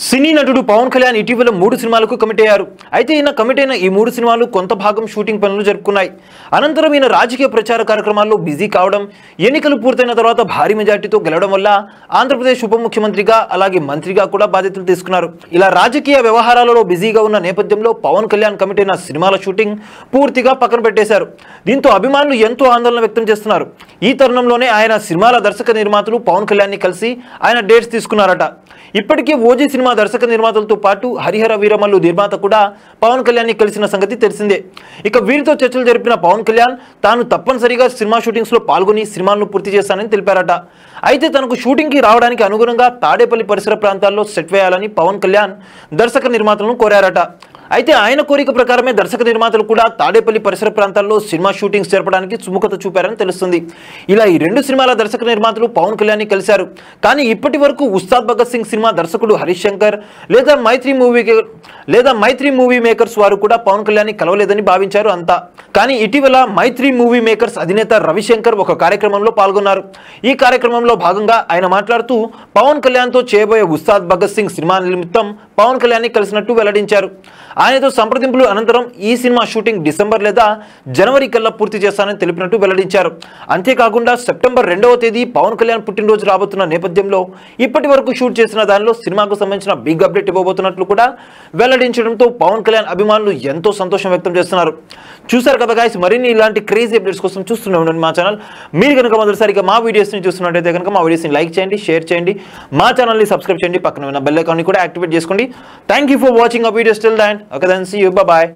సినీ నటుడు పవన్ కళ్యాణ్ ఇటీవల 3 సినిమాలకు కమిట్ అయ్యారు. అయితే ఈయన కమిట్ అయిన ఈ 3 సినిమాలు కొంత భాగం షూటింగ్ పనులు జరుపుకున్నాయి. అనంతరం ఈయన రాజకీయ ప్రచార కార్యక్రమాల్లో బిజీ కావడం, ఎన్నికలు పూర్తయిన తర్వాత భారీ మెజార్టీతో గెలవడం వల్ల ఆంధ్రప్రదేశ్ ఉప ముఖ్యమంత్రిగా అలాగే మంత్రిగా కూడా బాధ్యతలు తీసుకున్నారు. ఇలా రాజకీయ వ్యవహారాలలో బిజీగా ఉన్న నేపథ్యంలో పవన్ కళ్యాణ్ కమిట్ అయిన సినిమాల షూటింగ్ పూర్తిగా పక్కన పెట్టేశారు. దీంతో అభిమానులు ఎంతో ఆందోళన వ్యక్తం చేస్తున్నారు. ఈ తరుణంలోనే ఆయన సినిమాల దర్శక నిర్మాతలు పవన్ కళ్యాణ్ని కలిసి ఆయన డేట్స్ తీసుకున్నారట. ఇప్పటికే ఓజీ సినిమా దర్శక నిర్మాతలతో పాటు హరిహర వీరమల్లు నిర్మాత కూడా పవన్ కళ్యాణ్ని కలిసిన సంగతి తెలిసిందే. ఇక వీరితో చర్చలు జరిపిన పవన్ కళ్యాణ్ తాను తప్పనిసరిగా సినిమా షూటింగ్స్లో పాల్గొని సినిమాలను పూర్తి చేస్తానని తెలిపారట. అయితే తనకు షూటింగ్కి రావడానికి అనుగుణంగా తాడేపల్లి పరిసర ప్రాంతాల్లో సెట్ వేయాలని పవన్ కళ్యాణ్ దర్శక నిర్మాతలను కోరారట. అయితే ఆయన కోరిక ప్రకారమే దర్శక నిర్మాతలు కూడా తాడేపల్లి పరిసర ప్రాంతాల్లో సినిమా షూటింగ్స్ జరపడానికి సుముఖత చూపారని తెలుస్తుంది. ఇలా ఈ 2 సినిమాల దర్శక నిర్మాతలు పవన్ కళ్యాణ్ని కలిశారు. కానీ ఇప్పటి వరకు ఉస్తాద్ భగత్ సింగ్ సినిమా దర్శకుడు హరీష్ శంకర్ లేదా మైత్రి మూవీ మేకర్స్ వారు కూడా పవన్ కళ్యాణ్ని కలవలేదని భావించారు అంతా. కానీ ఇటీవల మైత్రి మూవీ మేకర్స్ అధినేత రవిశంకర్ ఒక కార్యక్రమంలో పాల్గొన్నారు. ఈ కార్యక్రమంలో భాగంగా ఆయన మాట్లాడుతూ పవన్ కళ్యాణ్తో చేయబోయే ఉస్తాద్ భగత్ సింగ్ సినిమా నిమిత్తం పవన్ కళ్యాణ్ని కలిసినట్టు వెల్లడించారు. ఆయనతో సంప్రదింపులు అనంతరం ఈ సినిమా షూటింగ్ డిసెంబర్ లేదా జనవరి కల్లా పూర్తి చేస్తానని తెలిపినట్టు వెల్లడించారు. అంతేకాకుండా సెప్టెంబర్ 2వ తేదీ పవన్ కళ్యాణ్ పుట్టినరోజు రాబోతున్న నేపథ్యంలో ఇప్పటి వరకు షూట్ చేసిన దానిలో సినిమాకు సంబంధించిన బిగ్ అప్డేట్ ఇవ్వబోతున్నట్లు కూడా వెల్లడించడంతో పవన్ కళ్యాణ్ అభిమానులు ఎంతో సంతోషం వ్యక్తం చేస్తున్నారు. చూసారు కదా గాయ్స్, మరిన్ని ఇలాంటి క్రేజీ అప్డేట్స్ కోసం చూస్తూనే ఉండండి మా ఛానల్. మీరు కనుక మొదటిసారిగా మా వీడియోస్ని చూస్తున్నట్టయితే కనుక మా వీడియోస్ని లైక్ చేయండి, షేర్ చేయండి, మా ఛానల్ని సబ్స్క్రైబ్ చేయండి, పక్కన ఉన్న బెల్ ఐకాన్ని కూడా యాక్టివేట్ చేసుకోండి. Thank you for watching our videos till then. Okay then, see you. Bye bye.